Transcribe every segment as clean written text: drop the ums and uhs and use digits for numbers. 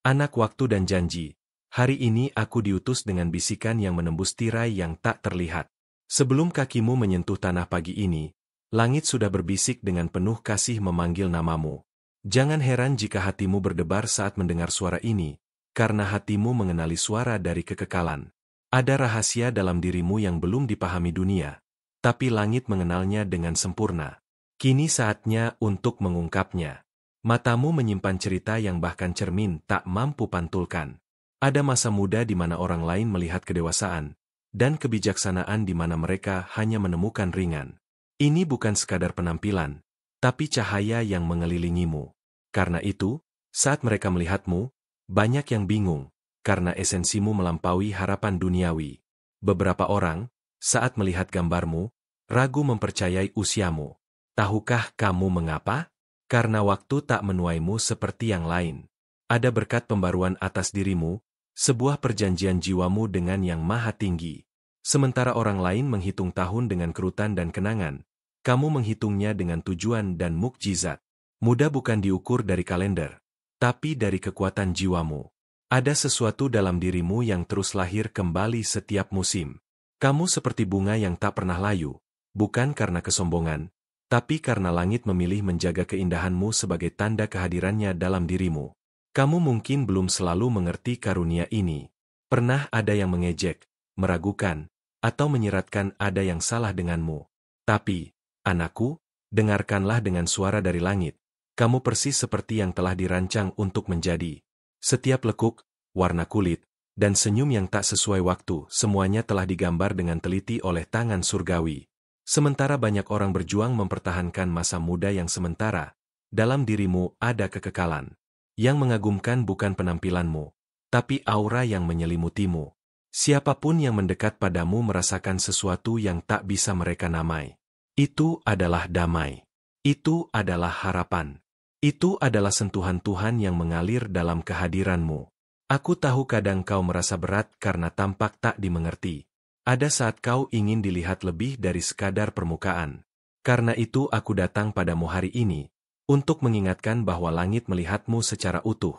Anak waktu dan janji, hari ini aku diutus dengan bisikan yang menembus tirai yang tak terlihat. Sebelum kakimu menyentuh tanah pagi ini, langit sudah berbisik dengan penuh kasih memanggil namamu. Jangan heran jika hatimu berdebar saat mendengar suara ini, karena hatimu mengenali suara dari kekekalan. Ada rahasia dalam dirimu yang belum dipahami dunia, tapi langit mengenalnya dengan sempurna. Kini saatnya untuk mengungkapnya. Matamu menyimpan cerita yang bahkan cermin tak mampu pantulkan. Ada masa muda di mana orang lain melihat kedewasaan, dan kebijaksanaan di mana mereka hanya menemukan ringan. Ini bukan sekadar penampilan, tapi cahaya yang mengelilingimu. Karena itu, saat mereka melihatmu, banyak yang bingung, karena esensimu melampaui harapan duniawi. Beberapa orang, saat melihat gambarmu, ragu mempercayai usiamu. Tahukah kamu mengapa? Karena waktu tak menuaimu seperti yang lain. Ada berkat pembaruan atas dirimu, sebuah perjanjian jiwamu dengan yang maha tinggi. Sementara orang lain menghitung tahun dengan kerutan dan kenangan, kamu menghitungnya dengan tujuan dan mukjizat. Muda bukan diukur dari kalender, tapi dari kekuatan jiwamu. Ada sesuatu dalam dirimu yang terus lahir kembali setiap musim. Kamu seperti bunga yang tak pernah layu, bukan karena kesombongan, tapi karena langit memilih menjaga keindahanmu sebagai tanda kehadirannya dalam dirimu. Kamu mungkin belum selalu mengerti karunia ini. Pernah ada yang mengejek, meragukan, atau menyiratkan ada yang salah denganmu. Tapi, anakku, dengarkanlah dengan suara dari langit. Kamu persis seperti yang telah dirancang untuk menjadi. Setiap lekuk, warna kulit, dan senyum yang tak sesuai waktu, semuanya telah digambar dengan teliti oleh tangan surgawi. Sementara banyak orang berjuang mempertahankan masa muda yang sementara, dalam dirimu ada kekekalan. Yang mengagumkan bukan penampilanmu, tapi aura yang menyelimutimu. Siapapun yang mendekat padamu merasakan sesuatu yang tak bisa mereka namai. Itu adalah damai. Itu adalah harapan. Itu adalah sentuhan Tuhan yang mengalir dalam kehadiranmu. Aku tahu kadang kau merasa berat karena tampak tak dimengerti. Ada saat kau ingin dilihat lebih dari sekadar permukaan. Karena itu aku datang padamu hari ini, untuk mengingatkan bahwa langit melihatmu secara utuh.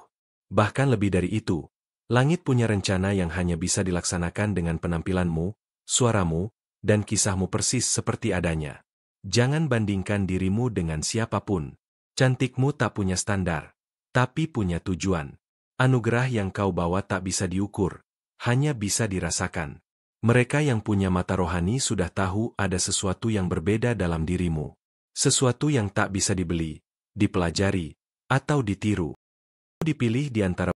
Bahkan lebih dari itu, langit punya rencana yang hanya bisa dilaksanakan dengan penampilanmu, suaramu, dan kisahmu persis seperti adanya. Jangan bandingkan dirimu dengan siapapun. Cantikmu tak punya standar, tapi punya tujuan. Anugerah yang kau bawa tak bisa diukur, hanya bisa dirasakan. Mereka yang punya mata rohani sudah tahu ada sesuatu yang berbeda dalam dirimu. Sesuatu yang tak bisa dibeli, dipelajari, atau ditiru. Dipilih di antara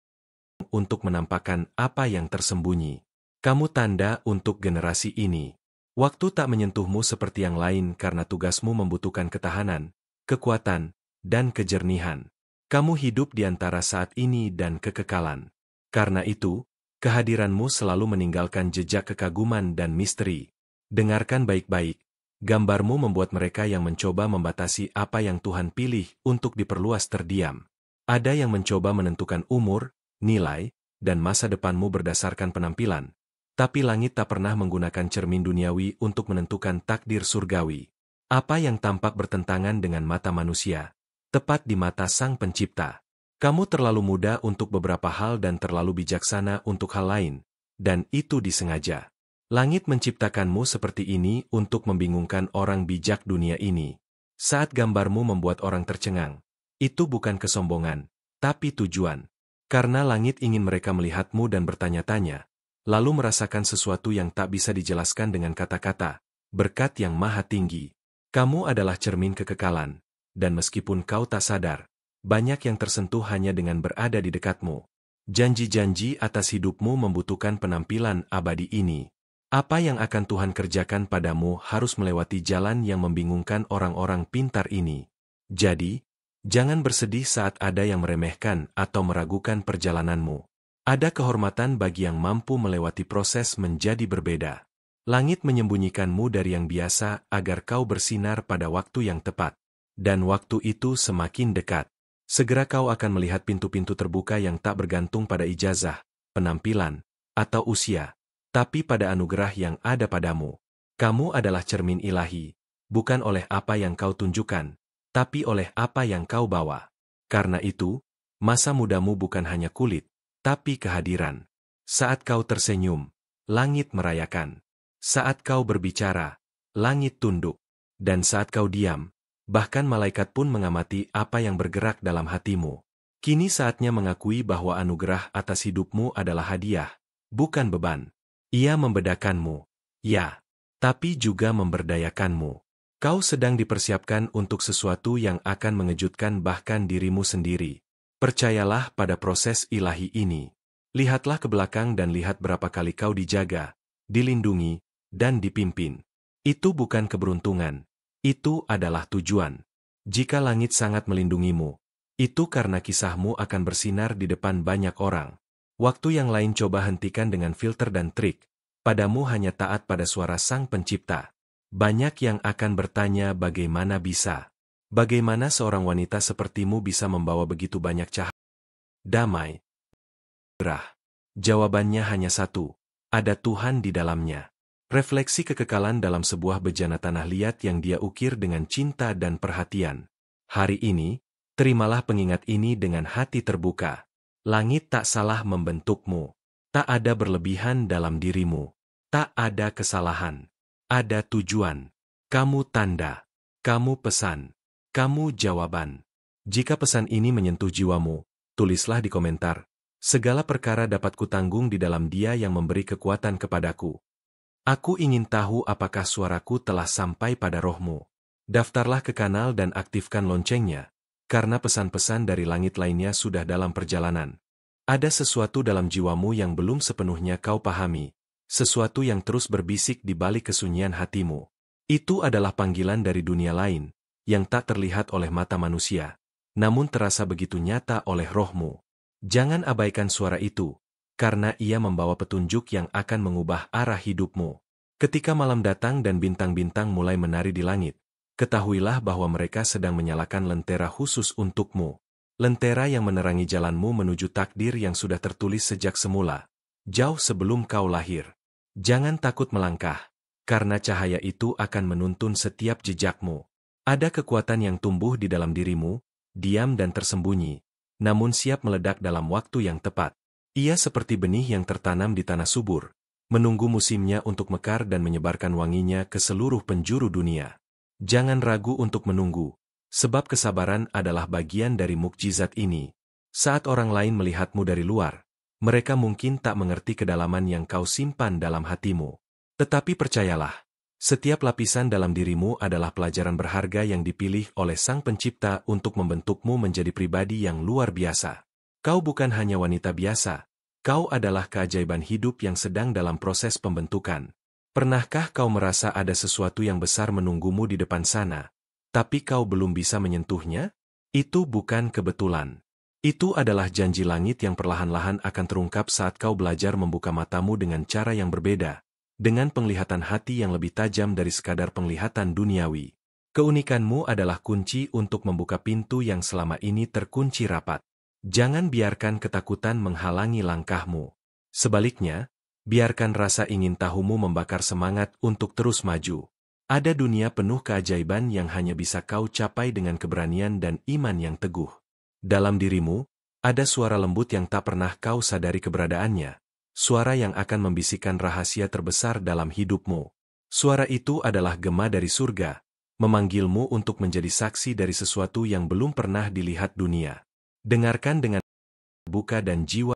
untuk menampakkan apa yang tersembunyi. Kamu tanda untuk generasi ini. Waktu tak menyentuhmu seperti yang lain karena tugasmu membutuhkan ketahanan, kekuatan, dan kejernihan. Kamu hidup di antara saat ini dan kekekalan. Karena itu, kehadiranmu selalu meninggalkan jejak kekaguman dan misteri. Dengarkan baik-baik, gambarmu membuat mereka yang mencoba membatasi apa yang Tuhan pilih untuk diperluas terdiam. Ada yang mencoba menentukan umur, nilai, dan masa depanmu berdasarkan penampilan. Tapi langit tak pernah menggunakan cermin duniawi untuk menentukan takdir surgawi. Apa yang tampak bertentangan dengan mata manusia, tepat di mata Sang Pencipta. Kamu terlalu muda untuk beberapa hal dan terlalu bijaksana untuk hal lain, dan itu disengaja. Langit menciptakanmu seperti ini untuk membingungkan orang bijak dunia ini. Saat gambarmu membuat orang tercengang, itu bukan kesombongan, tapi tujuan. Karena langit ingin mereka melihatmu dan bertanya-tanya, lalu merasakan sesuatu yang tak bisa dijelaskan dengan kata-kata, berkat yang maha tinggi. Kamu adalah cermin kekekalan, dan meskipun kau tak sadar, banyak yang tersentuh hanya dengan berada di dekatmu. Janji-janji atas hidupmu membutuhkan penampilan abadi ini. Apa yang akan Tuhan kerjakan padamu harus melewati jalan yang membingungkan orang-orang pintar ini. Jadi, jangan bersedih saat ada yang meremehkan atau meragukan perjalananmu. Ada kehormatan bagi yang mampu melewati proses menjadi berbeda. Langit menyembunyikanmu dari yang biasa agar kau bersinar pada waktu yang tepat. Dan waktu itu semakin dekat. Segera kau akan melihat pintu-pintu terbuka yang tak bergantung pada ijazah, penampilan, atau usia, tapi pada anugerah yang ada padamu. Kamu adalah cermin ilahi, bukan oleh apa yang kau tunjukkan, tapi oleh apa yang kau bawa. Karena itu, masa mudamu bukan hanya kulit, tapi kehadiran. Saat kau tersenyum, langit merayakan. Saat kau berbicara, langit tunduk. Dan saat kau diam, bahkan malaikat pun mengamati apa yang bergerak dalam hatimu. Kini saatnya mengakui bahwa anugerah atas hidupmu adalah hadiah, bukan beban. Ia membedakanmu, ya, tapi juga memberdayakanmu. Kau sedang dipersiapkan untuk sesuatu yang akan mengejutkan bahkan dirimu sendiri. Percayalah pada proses ilahi ini. Lihatlah ke belakang dan lihat berapa kali kau dijaga, dilindungi, dan dipimpin. Itu bukan keberuntungan. Itu adalah tujuan. Jika langit sangat melindungimu, itu karena kisahmu akan bersinar di depan banyak orang. Waktu yang lain coba hentikan dengan filter dan trik. Padamu hanya taat pada suara Sang Pencipta. Banyak yang akan bertanya bagaimana bisa. Bagaimana seorang wanita sepertimu bisa membawa begitu banyak cahaya, damai, gerah. Jawabannya hanya satu, ada Tuhan di dalamnya. Refleksi kekekalan dalam sebuah bejana tanah liat yang dia ukir dengan cinta dan perhatian. Hari ini, terimalah pengingat ini dengan hati terbuka. Langit tak salah membentukmu. Tak ada berlebihan dalam dirimu. Tak ada kesalahan. Ada tujuan. Kamu tanda. Kamu pesan. Kamu jawaban. Jika pesan ini menyentuh jiwamu, tulislah di komentar. Segala perkara dapat kutanggung di dalam Dia yang memberi kekuatan kepadaku. Aku ingin tahu apakah suaraku telah sampai pada rohmu. Daftarlah ke kanal dan aktifkan loncengnya, karena pesan-pesan dari langit lainnya sudah dalam perjalanan. Ada sesuatu dalam jiwamu yang belum sepenuhnya kau pahami, sesuatu yang terus berbisik di balik kesunyian hatimu. Itu adalah panggilan dari dunia lain, yang tak terlihat oleh mata manusia, namun terasa begitu nyata oleh rohmu. Jangan abaikan suara itu, karena ia membawa petunjuk yang akan mengubah arah hidupmu. Ketika malam datang dan bintang-bintang mulai menari di langit, ketahuilah bahwa mereka sedang menyalakan lentera khusus untukmu. Lentera yang menerangi jalanmu menuju takdir yang sudah tertulis sejak semula, jauh sebelum kau lahir. Jangan takut melangkah, karena cahaya itu akan menuntun setiap jejakmu. Ada kekuatan yang tumbuh di dalam dirimu, diam dan tersembunyi, namun siap meledak dalam waktu yang tepat. Ia seperti benih yang tertanam di tanah subur, menunggu musimnya untuk mekar dan menyebarkan wanginya ke seluruh penjuru dunia. Jangan ragu untuk menunggu, sebab kesabaran adalah bagian dari mukjizat ini. Saat orang lain melihatmu dari luar, mereka mungkin tak mengerti kedalaman yang kau simpan dalam hatimu. Tetapi percayalah, setiap lapisan dalam dirimu adalah pelajaran berharga yang dipilih oleh Sang Pencipta untuk membentukmu menjadi pribadi yang luar biasa. Kau bukan hanya wanita biasa, kau adalah keajaiban hidup yang sedang dalam proses pembentukan. Pernahkah kau merasa ada sesuatu yang besar menunggumu di depan sana, tapi kau belum bisa menyentuhnya? Itu bukan kebetulan. Itu adalah janji langit yang perlahan-lahan akan terungkap saat kau belajar membuka matamu dengan cara yang berbeda, dengan penglihatan hati yang lebih tajam dari sekadar penglihatan duniawi. Keunikanmu adalah kunci untuk membuka pintu yang selama ini terkunci rapat. Jangan biarkan ketakutan menghalangi langkahmu. Sebaliknya, biarkan rasa ingin tahumu membakar semangat untuk terus maju. Ada dunia penuh keajaiban yang hanya bisa kau capai dengan keberanian dan iman yang teguh. Dalam dirimu, ada suara lembut yang tak pernah kau sadari keberadaannya. Suara yang akan membisikkan rahasia terbesar dalam hidupmu. Suara itu adalah gema dari surga, memanggilmu untuk menjadi saksi dari sesuatu yang belum pernah dilihat dunia. Dengarkan dengan terbuka dan jiwa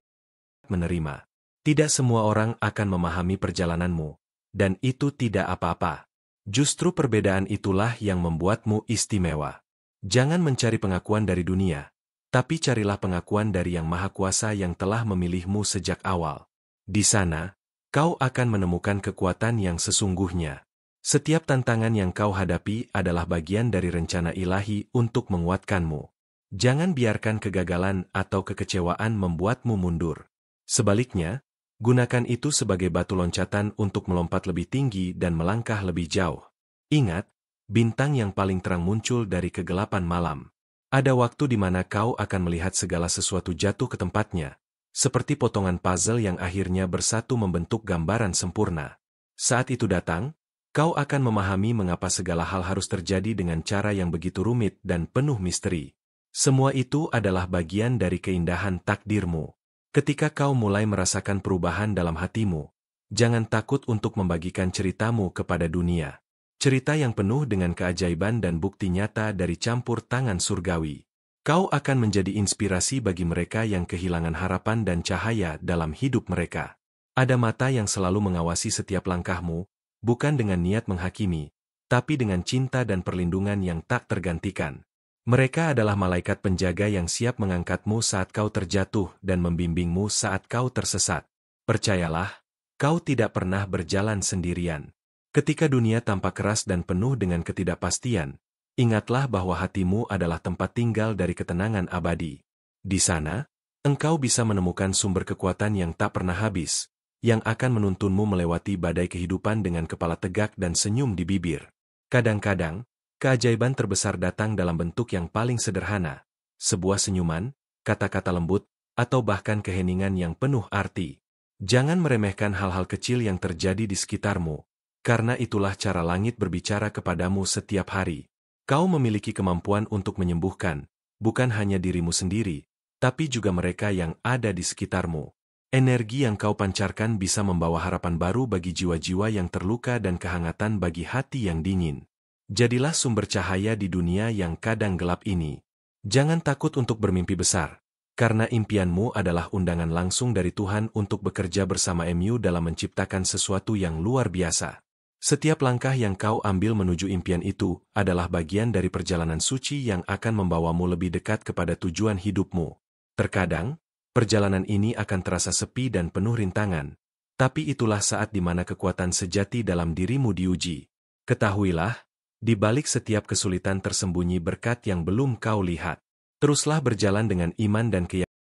menerima. Tidak semua orang akan memahami perjalananmu, dan itu tidak apa-apa. Justru perbedaan itulah yang membuatmu istimewa. Jangan mencari pengakuan dari dunia, tapi carilah pengakuan dari Yang Maha Kuasa yang telah memilihmu sejak awal. Di sana, kau akan menemukan kekuatan yang sesungguhnya. Setiap tantangan yang kau hadapi adalah bagian dari rencana ilahi untuk menguatkanmu. Jangan biarkan kegagalan atau kekecewaan membuatmu mundur. Sebaliknya, gunakan itu sebagai batu loncatan untuk melompat lebih tinggi dan melangkah lebih jauh. Ingat, bintang yang paling terang muncul dari kegelapan malam. Ada waktu di mana kau akan melihat segala sesuatu jatuh ke tempatnya, seperti potongan puzzle yang akhirnya bersatu membentuk gambaran sempurna. Saat itu datang, kau akan memahami mengapa segala hal harus terjadi dengan cara yang begitu rumit dan penuh misteri. Semua itu adalah bagian dari keindahan takdirmu. Ketika kau mulai merasakan perubahan dalam hatimu, jangan takut untuk membagikan ceritamu kepada dunia. Cerita yang penuh dengan keajaiban dan bukti nyata dari campur tangan surgawi. Kau akan menjadi inspirasi bagi mereka yang kehilangan harapan dan cahaya dalam hidup mereka. Ada mata yang selalu mengawasi setiap langkahmu, bukan dengan niat menghakimi, tapi dengan cinta dan perlindungan yang tak tergantikan. Mereka adalah malaikat penjaga yang siap mengangkatmu saat kau terjatuh dan membimbingmu saat kau tersesat. Percayalah, kau tidak pernah berjalan sendirian. Ketika dunia tampak keras dan penuh dengan ketidakpastian, ingatlah bahwa hatimu adalah tempat tinggal dari ketenangan abadi. Di sana, engkau bisa menemukan sumber kekuatan yang tak pernah habis, yang akan menuntunmu melewati badai kehidupan dengan kepala tegak dan senyum di bibir. Kadang-kadang, keajaiban terbesar datang dalam bentuk yang paling sederhana, sebuah senyuman, kata-kata lembut, atau bahkan keheningan yang penuh arti. Jangan meremehkan hal-hal kecil yang terjadi di sekitarmu, karena itulah cara langit berbicara kepadamu setiap hari. Kau memiliki kemampuan untuk menyembuhkan, bukan hanya dirimu sendiri, tapi juga mereka yang ada di sekitarmu. Energi yang kau pancarkan bisa membawa harapan baru bagi jiwa-jiwa yang terluka dan kehangatan bagi hati yang dingin. Jadilah sumber cahaya di dunia yang kadang gelap ini. Jangan takut untuk bermimpi besar, karena impianmu adalah undangan langsung dari Tuhan untuk bekerja bersama MU dalam menciptakan sesuatu yang luar biasa. Setiap langkah yang kau ambil menuju impian itu adalah bagian dari perjalanan suci yang akan membawamu lebih dekat kepada tujuan hidupmu. Terkadang, perjalanan ini akan terasa sepi dan penuh rintangan, tapi itulah saat di mana kekuatan sejati dalam dirimu diuji. Ketahuilah, di balik setiap kesulitan tersembunyi berkat yang belum kau lihat. Teruslah berjalan dengan iman dan keyakinan,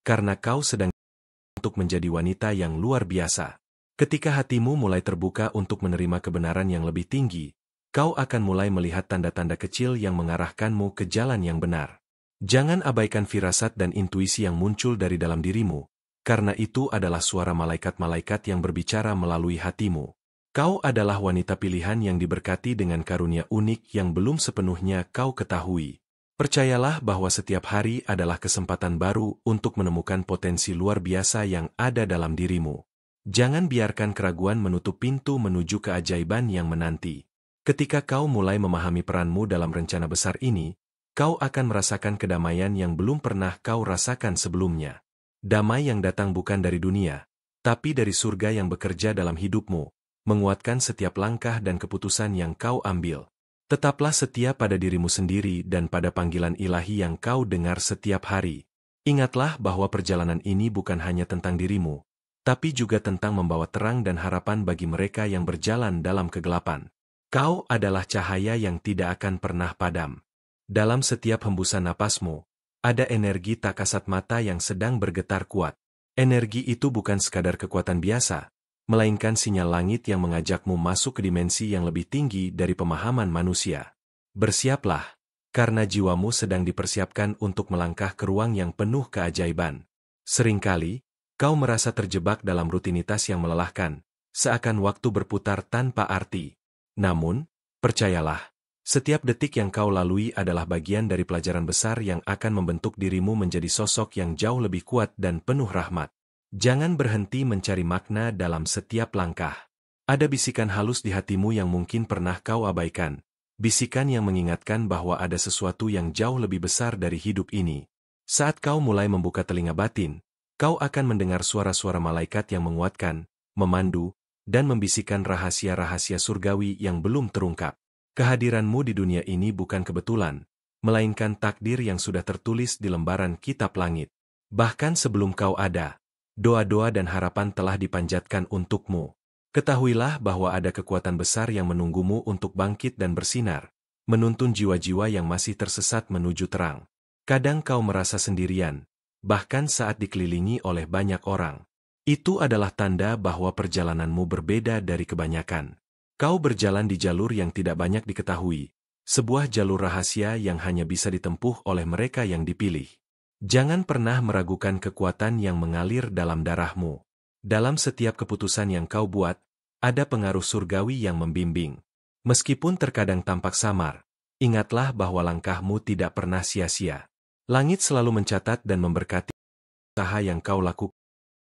karena kau sedang untuk menjadi wanita yang luar biasa. Ketika hatimu mulai terbuka untuk menerima kebenaran yang lebih tinggi, kau akan mulai melihat tanda-tanda kecil yang mengarahkanmu ke jalan yang benar. Jangan abaikan firasat dan intuisi yang muncul dari dalam dirimu, karena itu adalah suara malaikat-malaikat yang berbicara melalui hatimu. Kau adalah wanita pilihan yang diberkati dengan karunia unik yang belum sepenuhnya kau ketahui. Percayalah bahwa setiap hari adalah kesempatan baru untuk menemukan potensi luar biasa yang ada dalam dirimu. Jangan biarkan keraguan menutup pintu menuju keajaiban yang menanti. Ketika kau mulai memahami peranmu dalam rencana besar ini, kau akan merasakan kedamaian yang belum pernah kau rasakan sebelumnya. Damai yang datang bukan dari dunia, tapi dari surga yang bekerja dalam hidupmu, menguatkan setiap langkah dan keputusan yang kau ambil. Tetaplah setia pada dirimu sendiri dan pada panggilan ilahi yang kau dengar setiap hari. Ingatlah bahwa perjalanan ini bukan hanya tentang dirimu, tapi juga tentang membawa terang dan harapan bagi mereka yang berjalan dalam kegelapan. Kau adalah cahaya yang tidak akan pernah padam. Dalam setiap hembusan napasmu, ada energi tak kasat mata yang sedang bergetar kuat. Energi itu bukan sekadar kekuatan biasa, melainkan sinyal langit yang mengajakmu masuk ke dimensi yang lebih tinggi dari pemahaman manusia. Bersiaplah, karena jiwamu sedang dipersiapkan untuk melangkah ke ruang yang penuh keajaiban. Seringkali, kau merasa terjebak dalam rutinitas yang melelahkan, seakan waktu berputar tanpa arti. Namun, percayalah, setiap detik yang kau lalui adalah bagian dari pelajaran besar yang akan membentuk dirimu menjadi sosok yang jauh lebih kuat dan penuh rahmat. Jangan berhenti mencari makna dalam setiap langkah. Ada bisikan halus di hatimu yang mungkin pernah kau abaikan, bisikan yang mengingatkan bahwa ada sesuatu yang jauh lebih besar dari hidup ini. Saat kau mulai membuka telinga batin, kau akan mendengar suara-suara malaikat yang menguatkan, memandu, dan membisikkan rahasia-rahasia surgawi yang belum terungkap. Kehadiranmu di dunia ini bukan kebetulan, melainkan takdir yang sudah tertulis di lembaran kitab langit. Bahkan sebelum kau ada, doa-doa dan harapan telah dipanjatkan untukmu. Ketahuilah bahwa ada kekuatan besar yang menunggumu untuk bangkit dan bersinar, menuntun jiwa-jiwa yang masih tersesat menuju terang. Kadang kau merasa sendirian, bahkan saat dikelilingi oleh banyak orang. Itu adalah tanda bahwa perjalananmu berbeda dari kebanyakan. Kau berjalan di jalur yang tidak banyak diketahui, sebuah jalur rahasia yang hanya bisa ditempuh oleh mereka yang dipilih. Jangan pernah meragukan kekuatan yang mengalir dalam darahmu. Dalam setiap keputusan yang kau buat, ada pengaruh surgawi yang membimbing. Meskipun terkadang tampak samar, ingatlah bahwa langkahmu tidak pernah sia-sia. Langit selalu mencatat dan memberkati usaha yang kau lakukan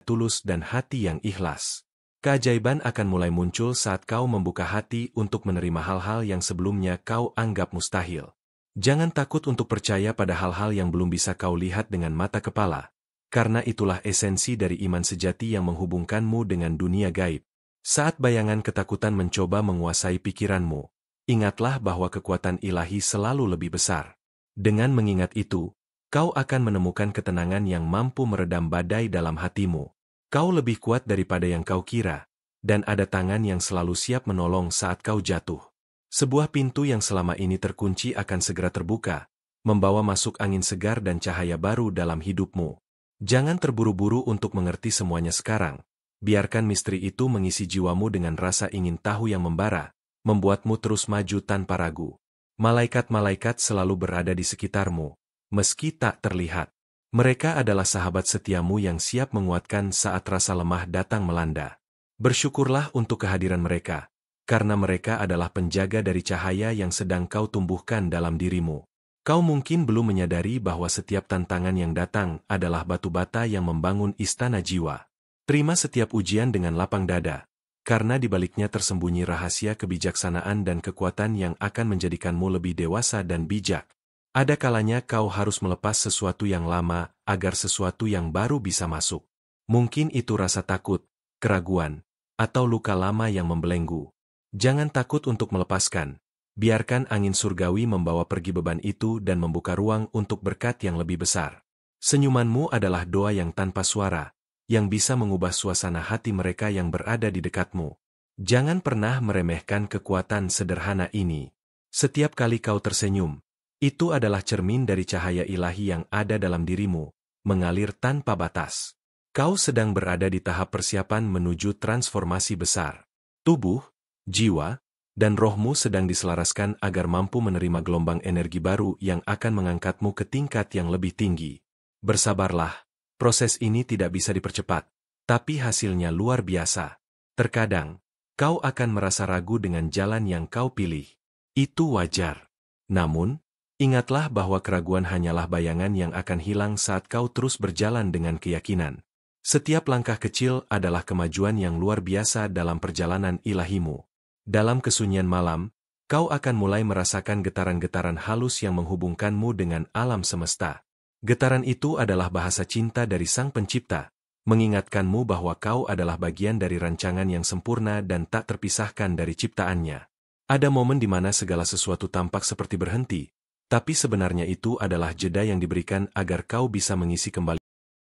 tulus dan hati yang ikhlas. Keajaiban akan mulai muncul saat kau membuka hati untuk menerima hal-hal yang sebelumnya kau anggap mustahil. Jangan takut untuk percaya pada hal-hal yang belum bisa kau lihat dengan mata kepala, karena itulah esensi dari iman sejati yang menghubungkanmu dengan dunia gaib. Saat bayangan ketakutan mencoba menguasai pikiranmu, ingatlah bahwa kekuatan ilahi selalu lebih besar. Dengan mengingat itu, kau akan menemukan ketenangan yang mampu meredam badai dalam hatimu. Kau lebih kuat daripada yang kau kira, dan ada tangan yang selalu siap menolong saat kau jatuh. Sebuah pintu yang selama ini terkunci akan segera terbuka, membawa masuk angin segar dan cahaya baru dalam hidupmu. Jangan terburu-buru untuk mengerti semuanya sekarang. Biarkan misteri itu mengisi jiwamu dengan rasa ingin tahu yang membara, membuatmu terus maju tanpa ragu. Malaikat-malaikat selalu berada di sekitarmu, meski tak terlihat. Mereka adalah sahabat setiamu yang siap menguatkan saat rasa lemah datang melanda. Bersyukurlah untuk kehadiran mereka, karena mereka adalah penjaga dari cahaya yang sedang kau tumbuhkan dalam dirimu. Kau mungkin belum menyadari bahwa setiap tantangan yang datang adalah batu bata yang membangun istana jiwa. Terima setiap ujian dengan lapang dada, karena di baliknya tersembunyi rahasia kebijaksanaan dan kekuatan yang akan menjadikanmu lebih dewasa dan bijak. Ada kalanya kau harus melepas sesuatu yang lama, agar sesuatu yang baru bisa masuk. Mungkin itu rasa takut, keraguan, atau luka lama yang membelenggu. Jangan takut untuk melepaskan. Biarkan angin surgawi membawa pergi beban itu dan membuka ruang untuk berkat yang lebih besar. Senyumanmu adalah doa yang tanpa suara, yang bisa mengubah suasana hati mereka yang berada di dekatmu. Jangan pernah meremehkan kekuatan sederhana ini. Setiap kali kau tersenyum, itu adalah cermin dari cahaya ilahi yang ada dalam dirimu, mengalir tanpa batas. Kau sedang berada di tahap persiapan menuju transformasi besar. Tubuh, jiwa, dan rohmu sedang diselaraskan agar mampu menerima gelombang energi baru yang akan mengangkatmu ke tingkat yang lebih tinggi. Bersabarlah, proses ini tidak bisa dipercepat, tapi hasilnya luar biasa. Terkadang, kau akan merasa ragu dengan jalan yang kau pilih. Itu wajar. Namun, ingatlah bahwa keraguan hanyalah bayangan yang akan hilang saat kau terus berjalan dengan keyakinan. Setiap langkah kecil adalah kemajuan yang luar biasa dalam perjalanan ilahimu. Dalam kesunyian malam, kau akan mulai merasakan getaran-getaran halus yang menghubungkanmu dengan alam semesta. Getaran itu adalah bahasa cinta dari Sang Pencipta, mengingatkanmu bahwa kau adalah bagian dari rancangan yang sempurna dan tak terpisahkan dari ciptaannya. Ada momen di mana segala sesuatu tampak seperti berhenti, tapi sebenarnya itu adalah jeda yang diberikan agar kau bisa mengisi kembali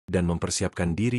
dan mempersiapkan diri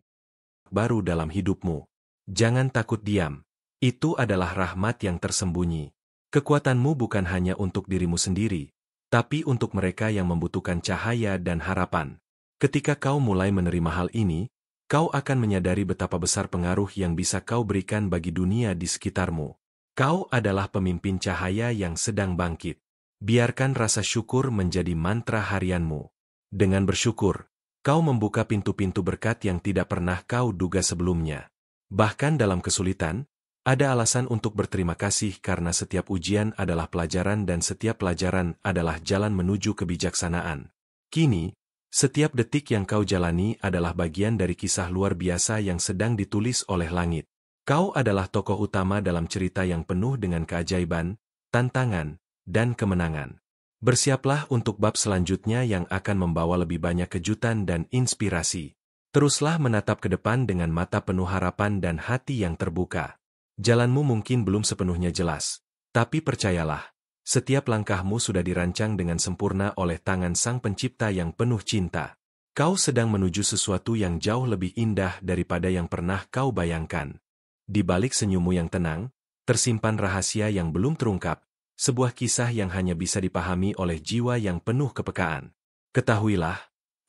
baru dalam hidupmu. Jangan takut diam. Itu adalah rahmat yang tersembunyi. Kekuatanmu bukan hanya untuk dirimu sendiri, tapi untuk mereka yang membutuhkan cahaya dan harapan. Ketika kau mulai menerima hal ini, kau akan menyadari betapa besar pengaruh yang bisa kau berikan bagi dunia di sekitarmu. Kau adalah pemimpin cahaya yang sedang bangkit. Biarkan rasa syukur menjadi mantra harianmu. Dengan bersyukur, kau membuka pintu-pintu berkat yang tidak pernah kau duga sebelumnya. Bahkan dalam kesulitan, ada alasan untuk berterima kasih karena setiap ujian adalah pelajaran dan setiap pelajaran adalah jalan menuju kebijaksanaan. Kini, setiap detik yang kau jalani adalah bagian dari kisah luar biasa yang sedang ditulis oleh langit. Kau adalah tokoh utama dalam cerita yang penuh dengan keajaiban, tantangan, dan kemenangan. Bersiaplah untuk bab selanjutnya yang akan membawa lebih banyak kejutan dan inspirasi. Teruslah menatap ke depan dengan mata penuh harapan dan hati yang terbuka. Jalanmu mungkin belum sepenuhnya jelas, tapi percayalah, setiap langkahmu sudah dirancang dengan sempurna oleh tangan Sang Pencipta yang penuh cinta. Kau sedang menuju sesuatu yang jauh lebih indah daripada yang pernah kau bayangkan. Di balik senyummu yang tenang, tersimpan rahasia yang belum terungkap, sebuah kisah yang hanya bisa dipahami oleh jiwa yang penuh kepekaan. Ketahuilah,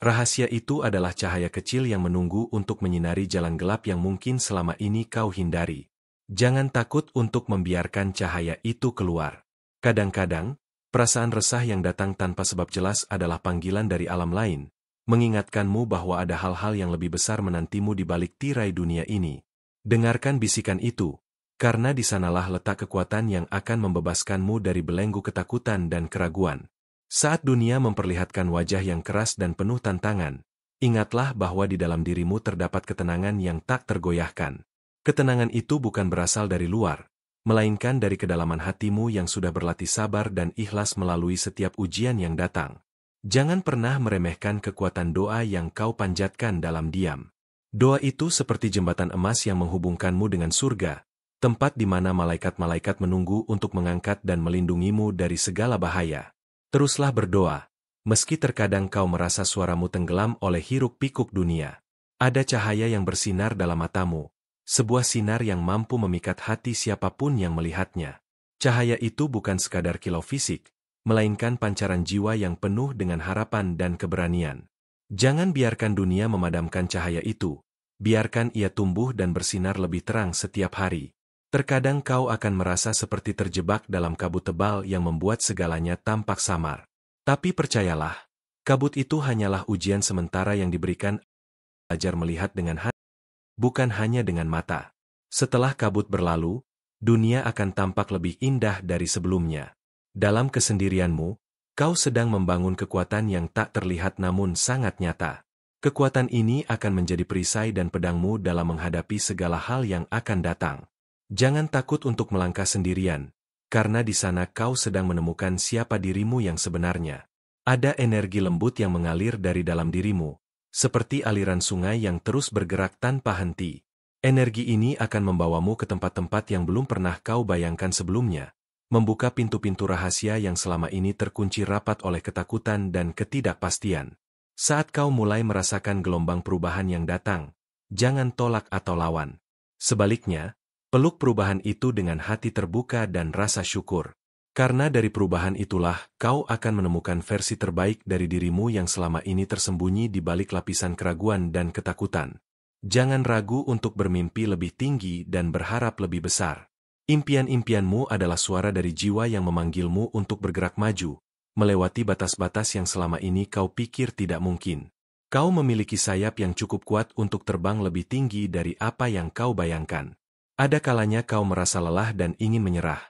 rahasia itu adalah cahaya kecil yang menunggu untuk menyinari jalan gelap yang mungkin selama ini kau hindari. Jangan takut untuk membiarkan cahaya itu keluar. Kadang-kadang, perasaan resah yang datang tanpa sebab jelas adalah panggilan dari alam lain, mengingatkanmu bahwa ada hal-hal yang lebih besar menantimu di balik tirai dunia ini. Dengarkan bisikan itu, karena di sanalah letak kekuatan yang akan membebaskanmu dari belenggu ketakutan dan keraguan. Saat dunia memperlihatkan wajah yang keras dan penuh tantangan, Ingatlah bahwa di dalam dirimu terdapat ketenangan yang tak tergoyahkan. Ketenangan itu bukan berasal dari luar, melainkan dari kedalaman hatimu yang sudah berlatih sabar dan ikhlas melalui setiap ujian yang datang. Jangan pernah meremehkan kekuatan doa yang kau panjatkan dalam diam. Doa itu seperti jembatan emas yang menghubungkanmu dengan surga, tempat di mana malaikat-malaikat menunggu untuk mengangkat dan melindungimu dari segala bahaya. Teruslah berdoa. Meski terkadang kau merasa suaramu tenggelam oleh hiruk-pikuk dunia, ada cahaya yang bersinar dalam matamu, sebuah sinar yang mampu memikat hati siapapun yang melihatnya. Cahaya itu bukan sekadar kilau fisik, melainkan pancaran jiwa yang penuh dengan harapan dan keberanian. Jangan biarkan dunia memadamkan cahaya itu, biarkan ia tumbuh dan bersinar lebih terang setiap hari. Terkadang kau akan merasa seperti terjebak dalam kabut tebal yang membuat segalanya tampak samar. Tapi percayalah, kabut itu hanyalah ujian sementara yang diberikan agar melihat dengan hati, bukan hanya dengan mata. Setelah kabut berlalu, dunia akan tampak lebih indah dari sebelumnya. Dalam kesendirianmu, kau sedang membangun kekuatan yang tak terlihat namun sangat nyata. Kekuatan ini akan menjadi perisai dan pedangmu dalam menghadapi segala hal yang akan datang. Jangan takut untuk melangkah sendirian, karena di sana kau sedang menemukan siapa dirimu yang sebenarnya. Ada energi lembut yang mengalir dari dalam dirimu, seperti aliran sungai yang terus bergerak tanpa henti. Energi ini akan membawamu ke tempat-tempat yang belum pernah kau bayangkan sebelumnya, membuka pintu-pintu rahasia yang selama ini terkunci rapat oleh ketakutan dan ketidakpastian. Saat kau mulai merasakan gelombang perubahan yang datang, jangan tolak atau lawan. Sebaliknya, peluk perubahan itu dengan hati terbuka dan rasa syukur. Karena dari perubahan itulah kau akan menemukan versi terbaik dari dirimu yang selama ini tersembunyi di balik lapisan keraguan dan ketakutan. Jangan ragu untuk bermimpi lebih tinggi dan berharap lebih besar. Impian-impianmu adalah suara dari jiwa yang memanggilmu untuk bergerak maju, melewati batas-batas yang selama ini kau pikir tidak mungkin. Kau memiliki sayap yang cukup kuat untuk terbang lebih tinggi dari apa yang kau bayangkan. Ada kalanya kau merasa lelah dan ingin menyerah.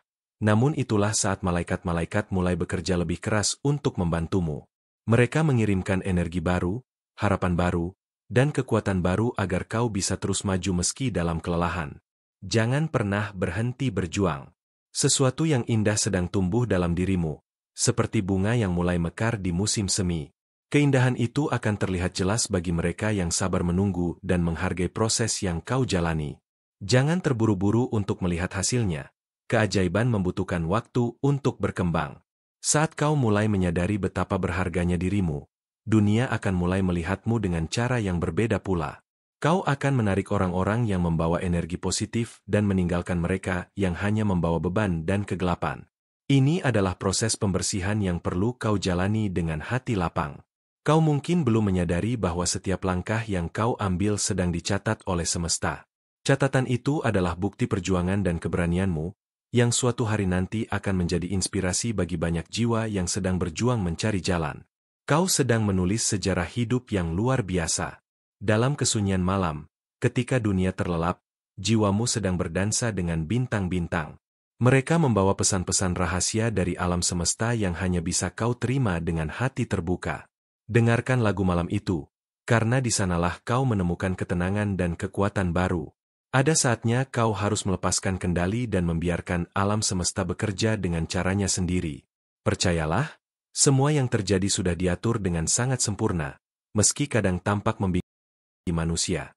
Namun itulah saat malaikat-malaikat mulai bekerja lebih keras untuk membantumu. Mereka mengirimkan energi baru, harapan baru, dan kekuatan baru agar kau bisa terus maju meski dalam kelelahan. Jangan pernah berhenti berjuang. Sesuatu yang indah sedang tumbuh dalam dirimu, seperti bunga yang mulai mekar di musim semi. Keindahan itu akan terlihat jelas bagi mereka yang sabar menunggu dan menghargai proses yang kau jalani. Jangan terburu-buru untuk melihat hasilnya. Keajaiban membutuhkan waktu untuk berkembang. Saat kau mulai menyadari betapa berharganya dirimu, dunia akan mulai melihatmu dengan cara yang berbeda pula. Kau akan menarik orang-orang yang membawa energi positif dan meninggalkan mereka yang hanya membawa beban dan kegelapan. Ini adalah proses pembersihan yang perlu kau jalani dengan hati lapang. Kau mungkin belum menyadari bahwa setiap langkah yang kau ambil sedang dicatat oleh semesta. Catatan itu adalah bukti perjuangan dan keberanianmu, yang suatu hari nanti akan menjadi inspirasi bagi banyak jiwa yang sedang berjuang mencari jalan. Kau sedang menulis sejarah hidup yang luar biasa. Dalam kesunyian malam, ketika dunia terlelap, jiwamu sedang berdansa dengan bintang-bintang. Mereka membawa pesan-pesan rahasia dari alam semesta yang hanya bisa kau terima dengan hati terbuka. Dengarkan lagu malam itu, karena di sanalah kau menemukan ketenangan dan kekuatan baru. Ada saatnya kau harus melepaskan kendali dan membiarkan alam semesta bekerja dengan caranya sendiri. Percayalah, semua yang terjadi sudah diatur dengan sangat sempurna, meski kadang tampak membingungkan manusia.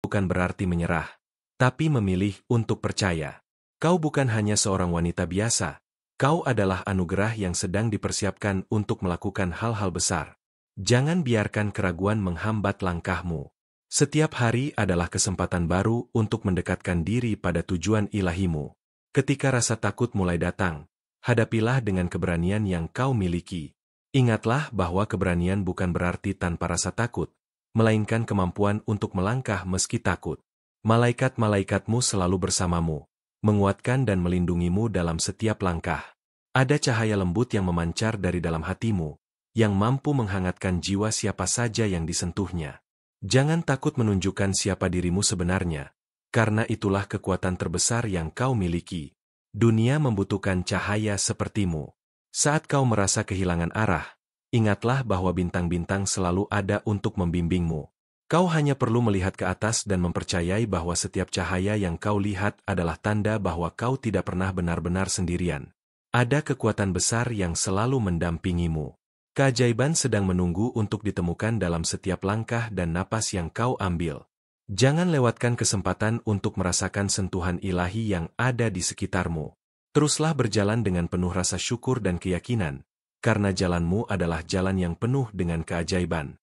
Bukan berarti menyerah, tapi memilih untuk percaya. Kau bukan hanya seorang wanita biasa, kau adalah anugerah yang sedang dipersiapkan untuk melakukan hal-hal besar. Jangan biarkan keraguan menghambat langkahmu. Setiap hari adalah kesempatan baru untuk mendekatkan diri pada tujuan ilahimu. Ketika rasa takut mulai datang, hadapilah dengan keberanian yang kau miliki. Ingatlah bahwa keberanian bukan berarti tanpa rasa takut, melainkan kemampuan untuk melangkah meski takut. Malaikat-malaikatmu selalu bersamamu, menguatkan dan melindungimu dalam setiap langkah. Ada cahaya lembut yang memancar dari dalam hatimu, yang mampu menghangatkan jiwa siapa saja yang disentuhnya. Jangan takut menunjukkan siapa dirimu sebenarnya, karena itulah kekuatan terbesar yang kau miliki. Dunia membutuhkan cahaya sepertimu. Saat kau merasa kehilangan arah, ingatlah bahwa bintang-bintang selalu ada untuk membimbingmu. Kau hanya perlu melihat ke atas dan mempercayai bahwa setiap cahaya yang kau lihat adalah tanda bahwa kau tidak pernah benar-benar sendirian. Ada kekuatan besar yang selalu mendampingimu. Keajaiban sedang menunggu untuk ditemukan dalam setiap langkah dan napas yang kau ambil. Jangan lewatkan kesempatan untuk merasakan sentuhan ilahi yang ada di sekitarmu. Teruslah berjalan dengan penuh rasa syukur dan keyakinan, karena jalanmu adalah jalan yang penuh dengan keajaiban.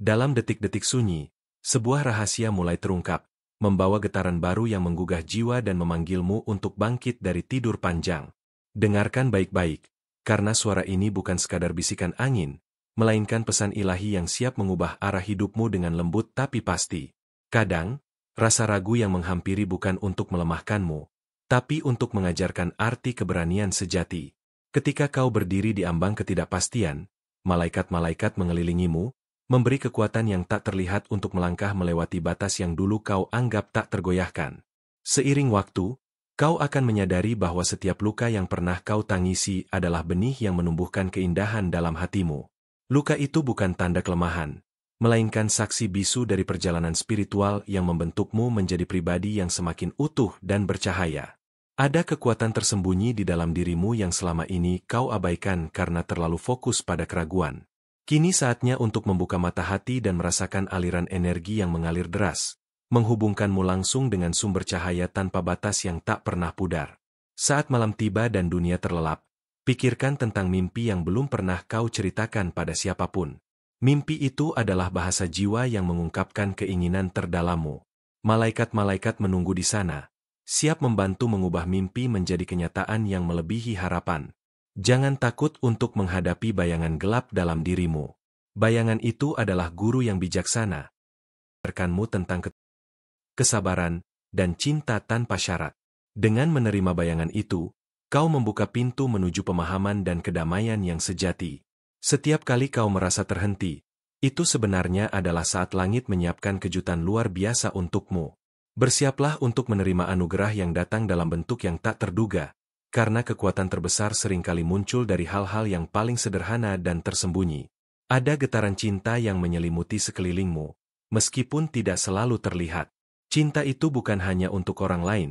Dalam detik-detik sunyi, sebuah rahasia mulai terungkap, membawa getaran baru yang menggugah jiwa dan memanggilmu untuk bangkit dari tidur panjang. Dengarkan baik-baik, karena suara ini bukan sekadar bisikan angin, melainkan pesan ilahi yang siap mengubah arah hidupmu dengan lembut tapi pasti. Kadang, rasa ragu yang menghampiri bukan untuk melemahkanmu, tapi untuk mengajarkan arti keberanian sejati. Ketika kau berdiri di ambang ketidakpastian, malaikat-malaikat mengelilingimu, memberi kekuatan yang tak terlihat untuk melangkah melewati batas yang dulu kau anggap tak tergoyahkan. Seiring waktu, kau akan menyadari bahwa setiap luka yang pernah kau tangisi adalah benih yang menumbuhkan keindahan dalam hatimu. Luka itu bukan tanda kelemahan, melainkan saksi bisu dari perjalanan spiritual yang membentukmu menjadi pribadi yang semakin utuh dan bercahaya. Ada kekuatan tersembunyi di dalam dirimu yang selama ini kau abaikan karena terlalu fokus pada keraguan. Kini saatnya untuk membuka mata hati dan merasakan aliran energi yang mengalir deras, menghubungkanmu langsung dengan sumber cahaya tanpa batas yang tak pernah pudar. Saat malam tiba dan dunia terlelap, pikirkan tentang mimpi yang belum pernah kau ceritakan pada siapapun. Mimpi itu adalah bahasa jiwa yang mengungkapkan keinginan terdalammu. Malaikat-malaikat menunggu di sana, siap membantu mengubah mimpi menjadi kenyataan yang melebihi harapan. Jangan takut untuk menghadapi bayangan gelap dalam dirimu. Bayangan itu adalah guru yang bijaksana. Mengajarkanmu tentang kesabaran dan cinta tanpa syarat. Dengan menerima bayangan itu, kau membuka pintu menuju pemahaman dan kedamaian yang sejati. Setiap kali kau merasa terhenti, itu sebenarnya adalah saat langit menyiapkan kejutan luar biasa untukmu. Bersiaplah untuk menerima anugerah yang datang dalam bentuk yang tak terduga. Karena kekuatan terbesar seringkali muncul dari hal-hal yang paling sederhana dan tersembunyi. Ada getaran cinta yang menyelimuti sekelilingmu, meskipun tidak selalu terlihat. Cinta itu bukan hanya untuk orang lain,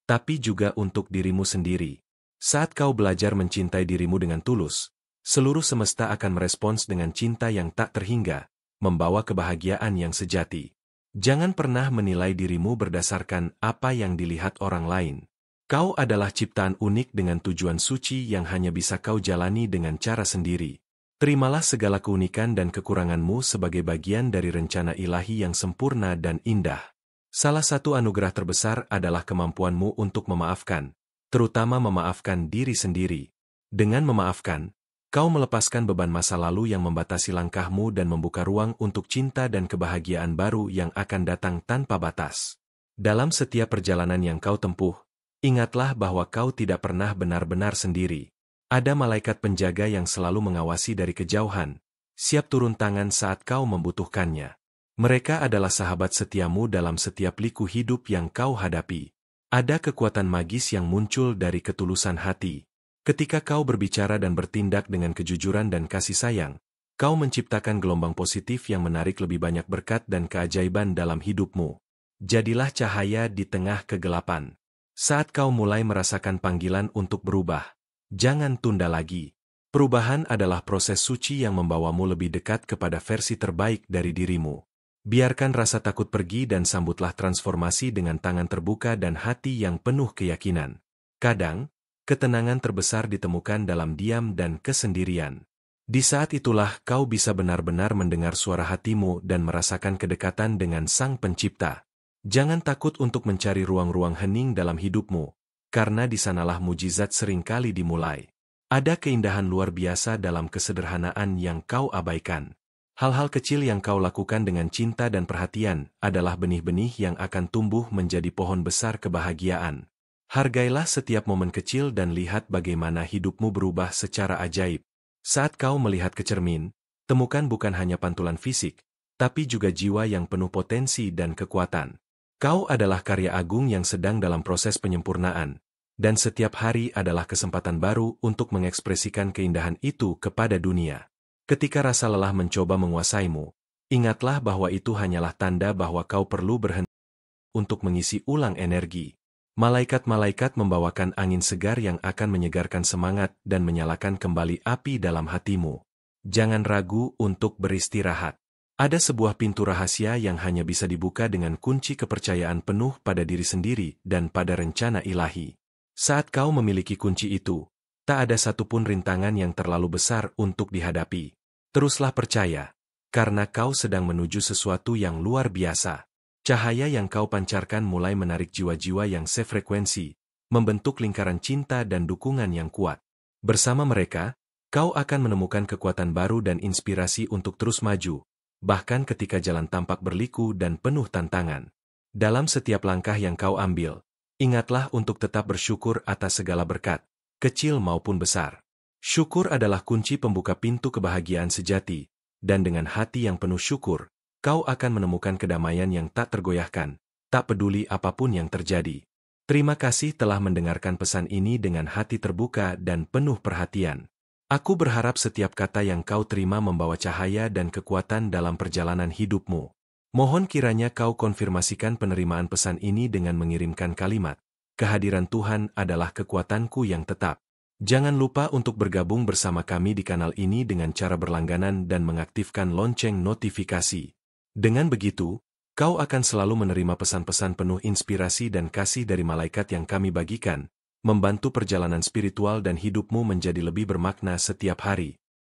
tapi juga untuk dirimu sendiri. Saat kau belajar mencintai dirimu dengan tulus, seluruh semesta akan merespons dengan cinta yang tak terhingga, membawa kebahagiaan yang sejati. Jangan pernah menilai dirimu berdasarkan apa yang dilihat orang lain. Kau adalah ciptaan unik dengan tujuan suci yang hanya bisa kau jalani dengan cara sendiri. Terimalah segala keunikan dan kekuranganmu sebagai bagian dari rencana ilahi yang sempurna dan indah. Salah satu anugerah terbesar adalah kemampuanmu untuk memaafkan, terutama memaafkan diri sendiri. Dengan memaafkan, kau melepaskan beban masa lalu yang membatasi langkahmu dan membuka ruang untuk cinta dan kebahagiaan baru yang akan datang tanpa batas. Dalam setiap perjalanan yang kau tempuh, ingatlah bahwa kau tidak pernah benar-benar sendiri. Ada malaikat penjaga yang selalu mengawasi dari kejauhan, siap turun tangan saat kau membutuhkannya. Mereka adalah sahabat setiamu dalam setiap liku hidup yang kau hadapi. Ada kekuatan magis yang muncul dari ketulusan hati. Ketika kau berbicara dan bertindak dengan kejujuran dan kasih sayang, kau menciptakan gelombang positif yang menarik lebih banyak berkat dan keajaiban dalam hidupmu. Jadilah cahaya di tengah kegelapan. Saat kau mulai merasakan panggilan untuk berubah, jangan tunda lagi. Perubahan adalah proses suci yang membawamu lebih dekat kepada versi terbaik dari dirimu. Biarkan rasa takut pergi dan sambutlah transformasi dengan tangan terbuka dan hati yang penuh keyakinan. Kadang, ketenangan terbesar ditemukan dalam diam dan kesendirian. Di saat itulah kau bisa benar-benar mendengar suara hatimu dan merasakan kedekatan dengan Sang Pencipta. Jangan takut untuk mencari ruang-ruang hening dalam hidupmu, karena di sanalah mujizat seringkali dimulai. Ada keindahan luar biasa dalam kesederhanaan yang kau abaikan. Hal-hal kecil yang kau lakukan dengan cinta dan perhatian adalah benih-benih yang akan tumbuh menjadi pohon besar kebahagiaan. Hargailah setiap momen kecil dan lihat bagaimana hidupmu berubah secara ajaib. Saat kau melihat ke cermin, temukan bukan hanya pantulan fisik, tapi juga jiwa yang penuh potensi dan kekuatan. Kau adalah karya agung yang sedang dalam proses penyempurnaan, dan setiap hari adalah kesempatan baru untuk mengekspresikan keindahan itu kepada dunia. Ketika rasa lelah mencoba menguasaimu, ingatlah bahwa itu hanyalah tanda bahwa kau perlu berhenti untuk mengisi ulang energi. Malaikat-malaikat membawakan angin segar yang akan menyegarkan semangat dan menyalakan kembali api dalam hatimu. Jangan ragu untuk beristirahat. Ada sebuah pintu rahasia yang hanya bisa dibuka dengan kunci kepercayaan penuh pada diri sendiri dan pada rencana ilahi. Saat kau memiliki kunci itu, tak ada satupun rintangan yang terlalu besar untuk dihadapi. Teruslah percaya, karena kau sedang menuju sesuatu yang luar biasa. Cahaya yang kau pancarkan mulai menarik jiwa-jiwa yang sefrekuensi, membentuk lingkaran cinta dan dukungan yang kuat. Bersama mereka, kau akan menemukan kekuatan baru dan inspirasi untuk terus maju, bahkan ketika jalan tampak berliku dan penuh tantangan. Dalam setiap langkah yang kau ambil, ingatlah untuk tetap bersyukur atas segala berkat, kecil maupun besar. Syukur adalah kunci pembuka pintu kebahagiaan sejati, dan dengan hati yang penuh syukur, kau akan menemukan kedamaian yang tak tergoyahkan, tak peduli apapun yang terjadi. Terima kasih telah mendengarkan pesan ini dengan hati terbuka dan penuh perhatian. Aku berharap setiap kata yang kau terima membawa cahaya dan kekuatan dalam perjalanan hidupmu. Mohon kiranya kau konfirmasikan penerimaan pesan ini dengan mengirimkan kalimat, "Kehadiran Tuhan adalah kekuatanku yang tetap." Jangan lupa untuk bergabung bersama kami di kanal ini dengan cara berlangganan dan mengaktifkan lonceng notifikasi. Dengan begitu, kau akan selalu menerima pesan-pesan penuh inspirasi dan kasih dari malaikat yang kami bagikan, membantu perjalanan spiritual dan hidupmu menjadi lebih bermakna setiap hari.